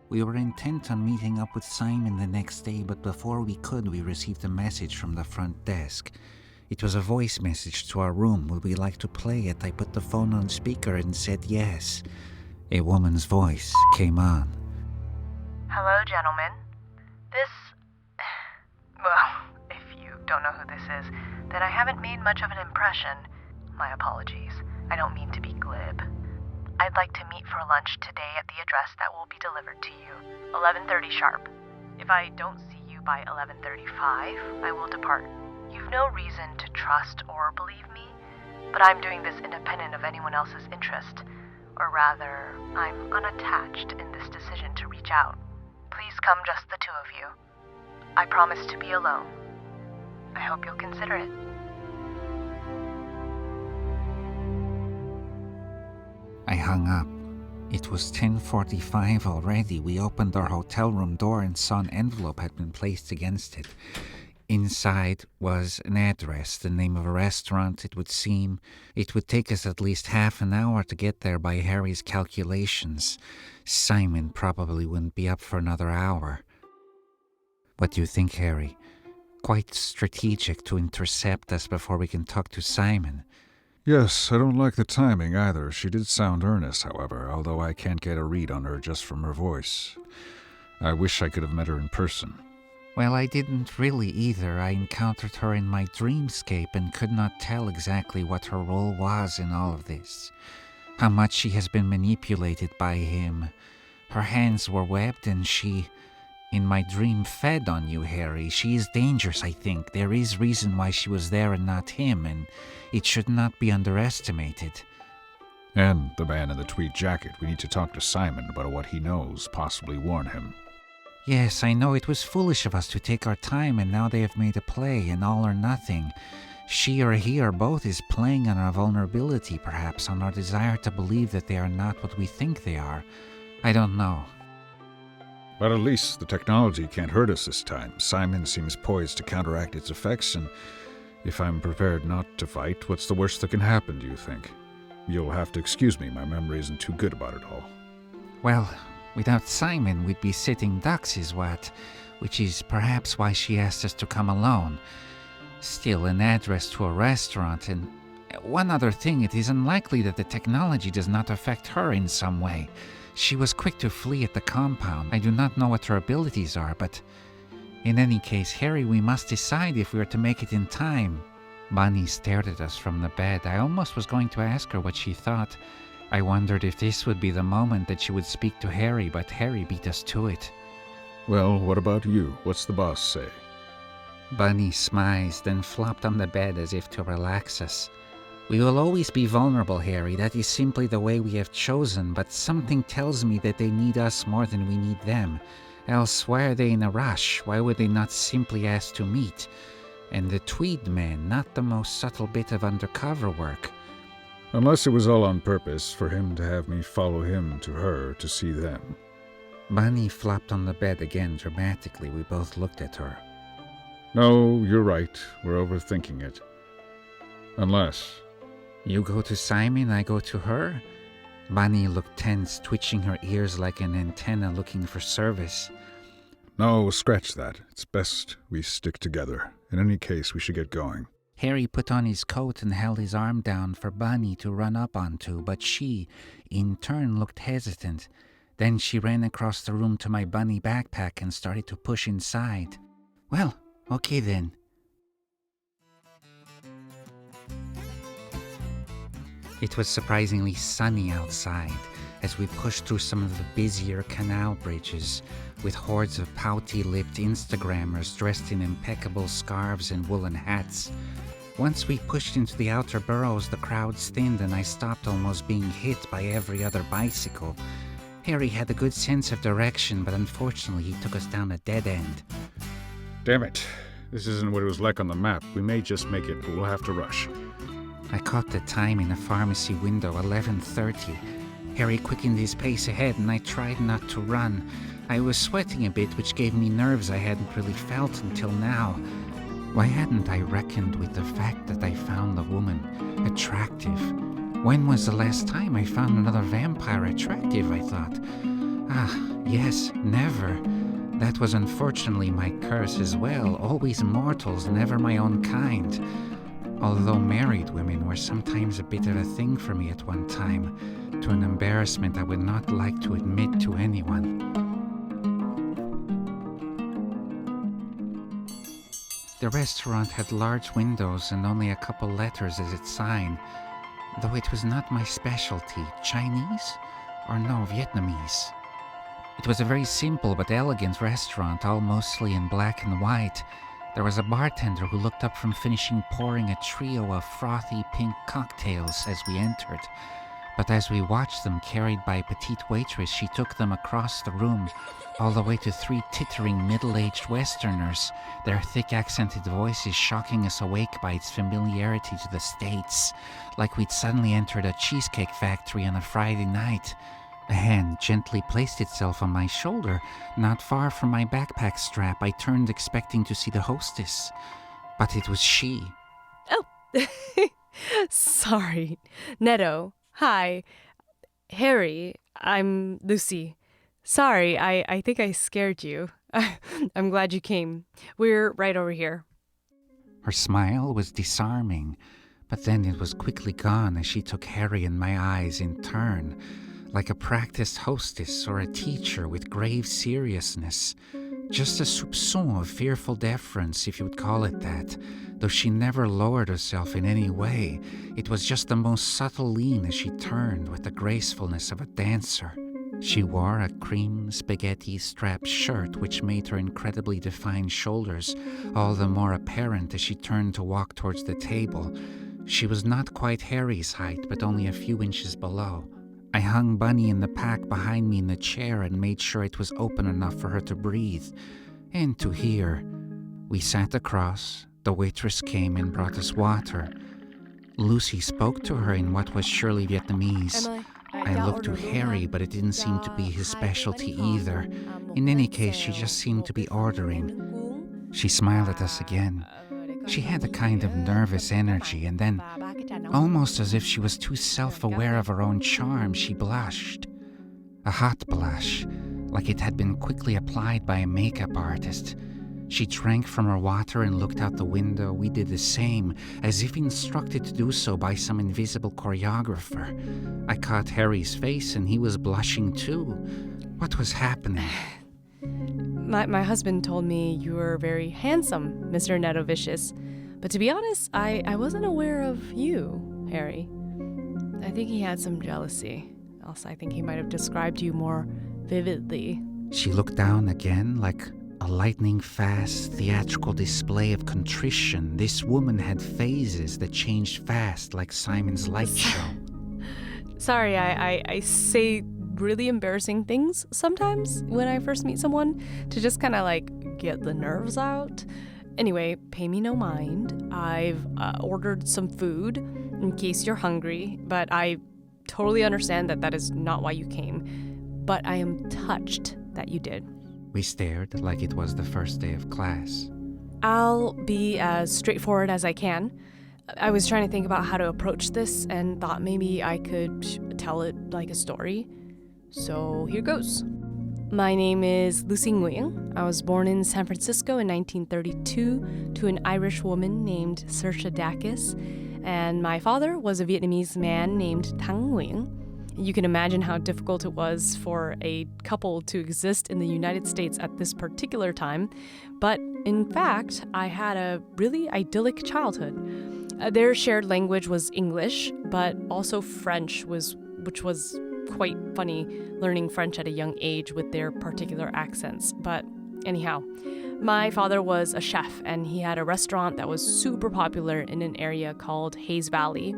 We were intent on meeting up with Simon the next day, but before we could, we received a message from the front desk. It was a voice message to our room. Would we like to play it? I put the phone on speaker and said yes. A woman's voice came on. Hello, gentlemen. Well, if you don't know who this is, then I haven't made much of an impression. My apologies. I don't mean to be glib. I'd like to meet for lunch today at the address that will be delivered to you, 11:30 sharp. If I don't see you by 11:35, I will depart. You've no reason to trust or believe me, but I'm doing this independent of anyone else's interest. Or rather, I'm unattached in this decision to reach out. Please come just the two of you. I promise to be alone. I hope you'll consider it. I hung up. It was 10:45 already. We opened our hotel room door and saw an envelope had been placed against it. Inside was an address, the name of a restaurant. It would seem it would take us at least half an hour to get there by Harry's calculations. Simon probably wouldn't be up for another hour. What do you think, Harry? Quite strategic to intercept us before we can talk to Simon. Yes, I don't like the timing either. She did sound earnest, however, although I can't get a read on her just from her voice. I wish I could have met her in person. Well, I didn't really either. I encountered her in my dreamscape and could not tell exactly what her role was in all of this. How much she has been manipulated by him. Her hands were webbed and she, in my dream, fed on you, Harry. She is dangerous, I think. There is reason why she was there and not him, and it should not be underestimated. And the man in the tweed jacket. We need to talk to Simon about what he knows, possibly warn him. Yes, I know it was foolish of us to take our time, and now they have made a play, an all or nothing. She or he or both is playing on our vulnerability, perhaps, on our desire to believe that they are not what we think they are. I don't know. But at least the technology can't hurt us this time. Simon seems poised to counteract its effects, and if I'm prepared not to fight, what's the worst that can happen, do you think? You'll have to excuse me, my memory isn't too good about it all. Well, without Simon, we'd be sitting ducks is what, which is perhaps why she asked us to come alone. Still, an address to a restaurant, and one other thing, it is unlikely that the technology does not affect her in some way. She was quick to flee at the compound. I do not know what her abilities are, but in any case, Harry, we must decide if we are to make it in time. Bunny stared at us from the bed. I almost was going to ask her what she thought. I wondered if this would be the moment that she would speak to Harry, but Harry beat us to it. Well, what about you? What's the boss say? Bunny smiled, then flopped on the bed as if to relax us. We will always be vulnerable, Harry. That is simply the way we have chosen, but something tells me that they need us more than we need them. Else, why are they in a rush? Why would they not simply ask to meet? And the Tweed man, not the most subtle bit of undercover work. Unless it was all on purpose for him to have me follow him to her to see them. Bunny flopped on the bed again dramatically. We both looked at her. No, you're right. We're overthinking it. Unless... You go to Simon, I go to her? Bunny looked tense, twitching her ears like an antenna looking for service. No, scratch that. It's best we stick together. In any case, we should get going. Harry put on his coat and held his arm down for Bunny to run up onto, but she, in turn, looked hesitant. Then she ran across the room to my Bunny backpack and started to push inside. Well, okay then. It was surprisingly sunny outside as we pushed through some of the busier canal bridges with hordes of pouty-lipped Instagrammers dressed in impeccable scarves and woolen hats. Once we pushed into the outer boroughs, the crowds thinned and I stopped almost being hit by every other bicycle. Harry had a good sense of direction, but unfortunately he took us down a dead end. Damn it. This isn't what it was like on the map. We may just make it, but we'll have to rush. I caught the time in a pharmacy window, 11:30. Harry quickened his pace ahead and I tried not to run. I was sweating a bit, which gave me nerves I hadn't really felt until now. Why hadn't I reckoned with the fact that I found the woman attractive? When was the last time I found another vampire attractive, I thought? Ah, yes, never. That was unfortunately my curse as well. Always mortals, never my own kind. Although married women were sometimes a bit of a thing for me at one time, to an embarrassment I would not like to admit to anyone. The restaurant had large windows and only a couple letters as its sign, though it was not my specialty. Chinese? Or no, Vietnamese. It was a very simple but elegant restaurant, all mostly in black and white. There was a bartender who looked up from finishing pouring a trio of frothy pink cocktails as we entered. But as we watched them carried by a petite waitress, she took them across the room, all the way to 3 tittering middle-aged Westerners, their thick accented voices shocking us awake by its familiarity to the States, like we'd suddenly entered a cheesecake factory on a Friday night. A hand gently placed itself on my shoulder, not far from my backpack strap. I turned expecting to see the hostess, but it was she. Oh, sorry. Neto, hi. Harry, I'm Lucy. Sorry, I think I scared you. I'm glad you came. We're right over here. Her smile was disarming, but then it was quickly gone as she took Harry and my eyes in turn, like a practiced hostess or a teacher with grave seriousness. Just a soupçon of fearful deference, if you would call it that, though she never lowered herself in any way. It was just the most subtle lean as she turned with the gracefulness of a dancer. She wore a cream spaghetti strap shirt which made her incredibly defined shoulders all the more apparent as she turned to walk towards the table. She was not quite Harry's height, but only a few inches below. I hung Bunny in the pack behind me in the chair and made sure it was open enough for her to breathe and to hear. We sat across. The waitress came and brought us water. Lucy spoke to her in what was surely Vietnamese. I looked to Harry, but it didn't seem to be his specialty either. In any case, she just seemed to be ordering. She smiled at us again. She had a kind of nervous energy, and then, almost as if she was too self-aware of her own charm, she blushed. A hot blush, like it had been quickly applied by a makeup artist. She drank from her water and looked out the window. We did the same, as if instructed to do so by some invisible choreographer. I caught Harry's face, and he was blushing too. What was happening? My husband told me you were very handsome, Mr. Neto Vicious. But to be honest, I wasn't aware of you, Harry. I think he had some jealousy. Else I think he might have described you more vividly. She looked down again like a lightning-fast theatrical display of contrition. This woman had phases that changed fast like Simon's light show. Sorry, I say really embarrassing things sometimes when I first meet someone to just kind of like get the nerves out. Anyway, pay me no mind. I've ordered some food in case you're hungry, but I totally understand that is not why you came. But I am touched that you did. We stared like it was the first day of class. I'll be as straightforward as I can. I was trying to think about how to approach this and thought maybe I could tell it like a story. So here goes. My name is Lucy Nguyen. I was born in San Francisco in 1932 to an Irish woman named Saoirse Dacus, and my father was a Vietnamese man named Thang Nguyen. You can imagine how difficult it was for a couple to exist in the United States at this particular time, but in fact, I had a really idyllic childhood. Their shared language was English, but also French, which was quite funny learning French at a young age with their particular accents. But anyhow, my father was a chef and he had a restaurant that was super popular in an area called Hayes Valley,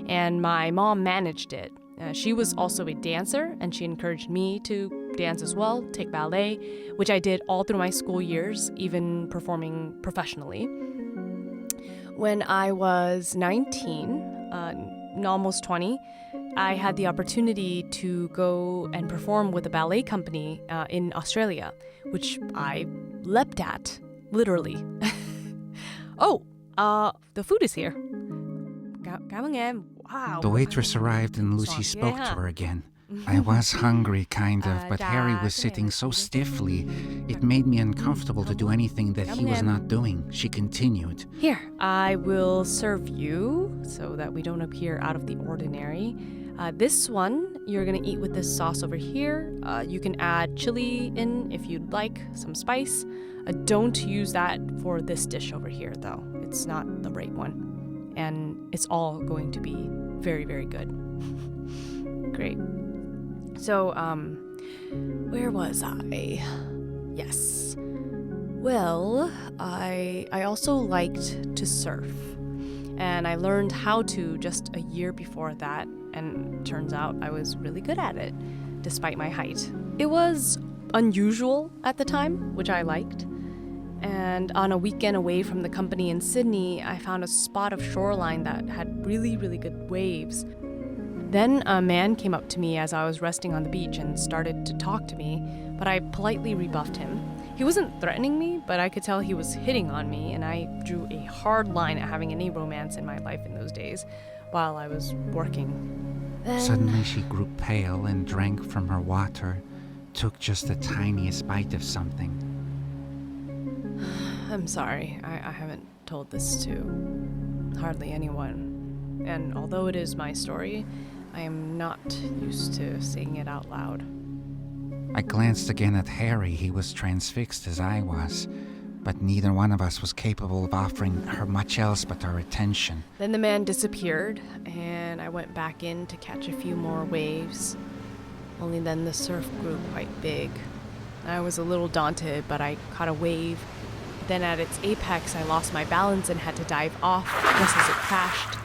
and my mom managed it. She was also a dancer and she encouraged me to dance as well, take ballet, which I did all through my school years, even performing professionally. When I was 19, almost 20, I had the opportunity to go and perform with a ballet company in Australia, which I leapt at, literally. The food is here. Cảm ơn em. Wow. The waitress arrived and Lucy spoke to her again. I was hungry, kind of, but Harry was Jack, sitting so stiffly, it made me uncomfortable to do anything that he was not doing. She continued. Here, I will serve you so that we don't appear out of the ordinary. This one, you're gonna eat with this sauce over here. You can add chili in if you'd like, some spice. Don't use that for this dish over here, though. It's not the right one. And it's all going to be very, very good. Great. So, where was I? Yes. Well, I also liked to surf. And I learned how to just a year before that, and turns out I was really good at it, despite my height. It was unusual at the time, which I liked. And on a weekend away from the company in Sydney, I found a spot of shoreline that had really, really good waves. Then a man came up to me as I was resting on the beach and started to talk to me, but I politely rebuffed him. He wasn't threatening me, but I could tell he was hitting on me, and I drew a hard line at having any romance in my life in those days while I was working. Then... Suddenly she grew pale and drank from her water, took just the tiniest bite of something. I'm sorry, I haven't told this to hardly anyone. And although it is my story, I am not used to saying it out loud. I glanced again at Harry. He was transfixed as I was, but neither one of us was capable of offering her much else but our attention. Then the man disappeared, and I went back in to catch a few more waves. Only then the surf grew quite big. I was a little daunted, but I caught a wave. Then at its apex, I lost my balance and had to dive off just as it crashed.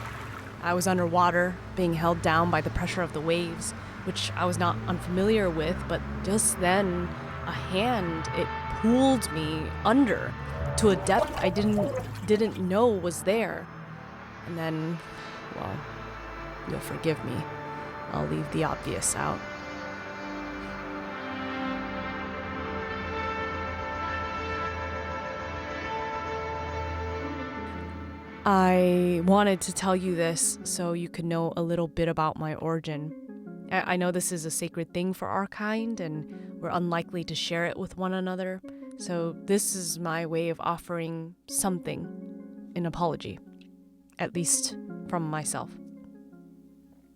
I was underwater, being held down by the pressure of the waves, which I was not unfamiliar with, but just then, a hand, it pulled me under to a depth I didn't know was there. And then, well, you'll forgive me. I'll leave the obvious out. I wanted to tell you this so you could know a little bit about my origin. I know this is a sacred thing for our kind, and we're unlikely to share it with one another, so this is my way of offering something, an apology, at least from myself.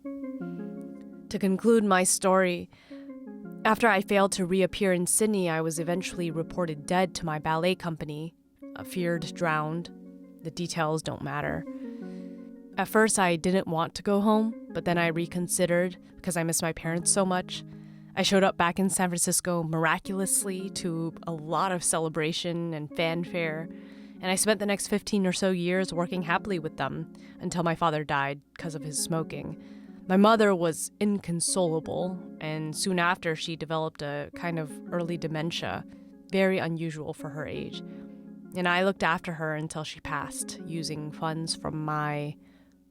To conclude my story, after I failed to reappear in Sydney, I was eventually reported dead to my ballet company, feared drowned. The details don't matter. At first, I didn't want to go home, but then I reconsidered because I miss my parents so much. I showed up back in San Francisco miraculously to a lot of celebration and fanfare, and I spent the next 15 or so years working happily with them until my father died because of his smoking. My mother was inconsolable, and soon after she developed a kind of early dementia, very unusual for her age. And I looked after her until she passed, using funds from my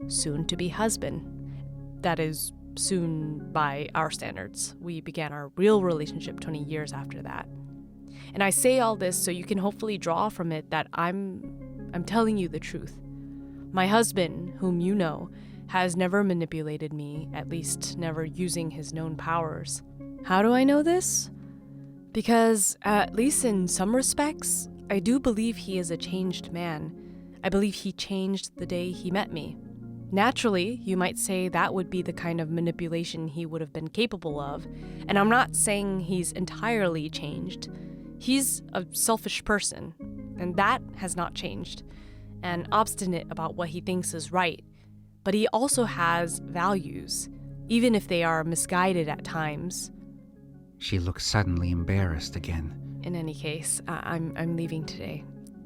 soon-to-be husband. That is, soon by our standards. We began our real relationship 20 years after that. And I say all this so you can hopefully draw from it that I'm telling you the truth. My husband, whom you know, has never manipulated me, at least never using his known powers. How do I know this? Because, at least in some respects, I do believe he is a changed man. I believe he changed the day he met me. Naturally, you might say that would be the kind of manipulation he would have been capable of, and I'm not saying he's entirely changed. He's a selfish person, and that has not changed, and obstinate about what he thinks is right. But he also has values, even if they are misguided at times. She looked suddenly embarrassed again. In any case, I'm leaving today.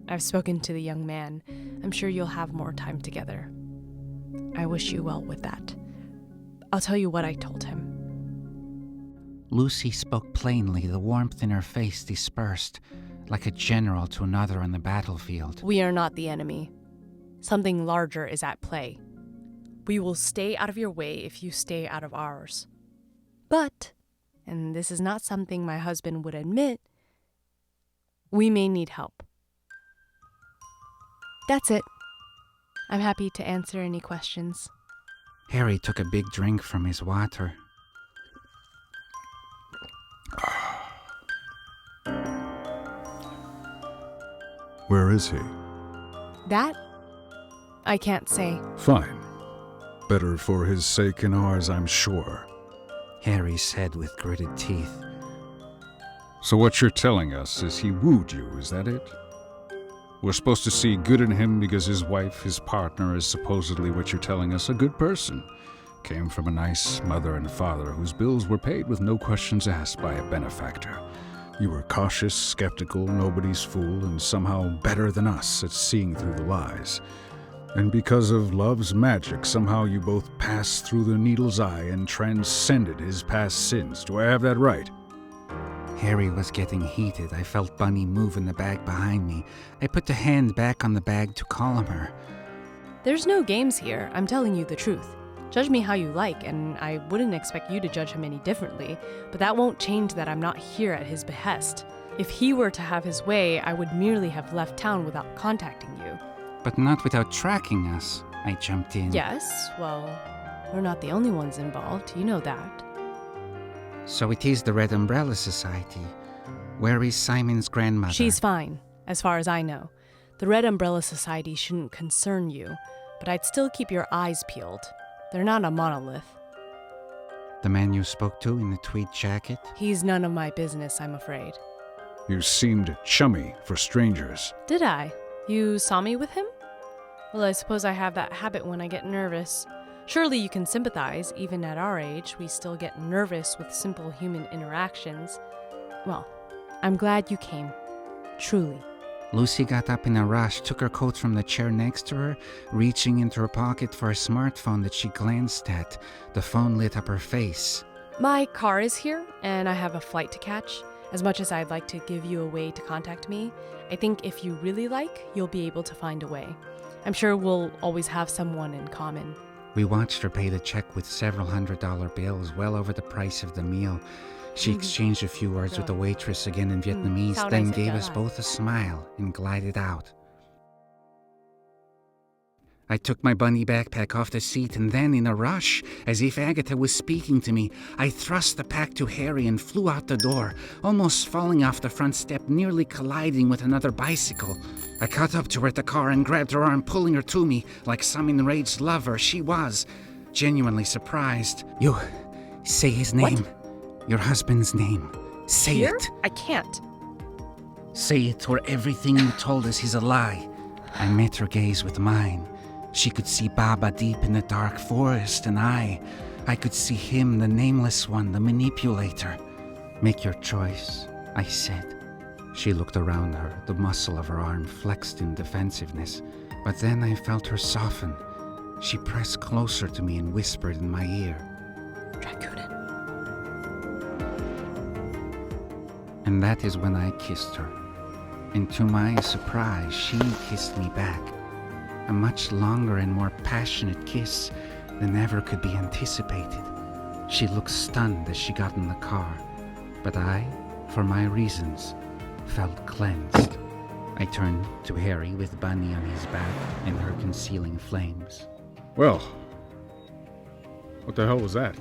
I've spoken to the young man. I'm sure you'll have more time together. I wish you well with that. I'll tell you what I told him. Lucy spoke plainly, the warmth in her face dispersed, like a general to another on the battlefield. We are not the enemy. Something larger is at play. We will stay out of your way if you stay out of ours. But, and this is not something my husband would admit, we may need help. That's it. I'm happy to answer any questions. Harry took a big drink from his water. Where is he? That? I can't say. Fine. Better for his sake and ours, I'm sure. Harry said with gritted teeth. So what you're telling us is he wooed you, is that it? We're supposed to see good in him because his wife, his partner, is supposedly what you're telling us, a good person. Came from a nice mother and father whose bills were paid with no questions asked by a benefactor. You were cautious, skeptical, nobody's fool, and somehow better than us at seeing through the lies. And because of love's magic, somehow you both passed through the needle's eye and transcended his past sins. Do I have that right? Harry was getting heated. I felt Bunny move in the bag behind me. I put the hand back on the bag to calm her. There's no games here. I'm telling you the truth. Judge me how you like, and I wouldn't expect you to judge him any differently, but that won't change that I'm not here at his behest. If he were to have his way, I would merely have left town without contacting you. But not without tracking us, I jumped in. Yes, well, we're not the only ones involved, you know that. So it is the Red Umbrella Society. Where is Simon's grandmother? She's fine, as far as I know. The Red Umbrella Society shouldn't concern you, but I'd still keep your eyes peeled. They're not a monolith. The man you spoke to in the tweed jacket? He's none of my business, I'm afraid. You seemed chummy for strangers. Did I? You saw me with him? Well, I suppose I have that habit when I get nervous. Surely you can sympathize. Even at our age, we still get nervous with simple human interactions. Well, I'm glad you came. Truly. Lucy got up in a rush, took her coat from the chair next to her, reaching into her pocket for a smartphone that she glanced at. The phone lit up her face. My car is here, and I have a flight to catch. As much as I'd like to give you a way to contact me, I think if you really like, you'll be able to find a way. I'm sure we'll always have someone in common. We watched her pay the check with several $100 bills, well over the price of the meal. She exchanged a few words with the waitress again in Vietnamese, then gave us both a smile and glided out. I took my bunny backpack off the seat and then, in a rush, as if Agatha was speaking to me, I thrust the pack to Harry and flew out the door, almost falling off the front step, nearly colliding with another bicycle. I caught up to her at the car and grabbed her arm, pulling her to me like some enraged lover. She was genuinely surprised. You, say his name. What? Your husband's name. Say Here? it. I can't. Say it, or everything you told us is a lie. I met her gaze with mine. She could see Baba deep in the dark forest, and I could see him, the nameless one, the manipulator. Make your choice, I said. She looked around her, the muscle of her arm flexed in defensiveness. But then I felt her soften. She pressed closer to me and whispered in my ear, "Dracunin." And that is when I kissed her. And to my surprise, she kissed me back. A much longer and more passionate kiss than ever could be anticipated. She looked stunned as she got in the car, but I, for my reasons, felt cleansed. I turned to Harry with Bunny on his back and her concealing flames. Well, what the hell was that?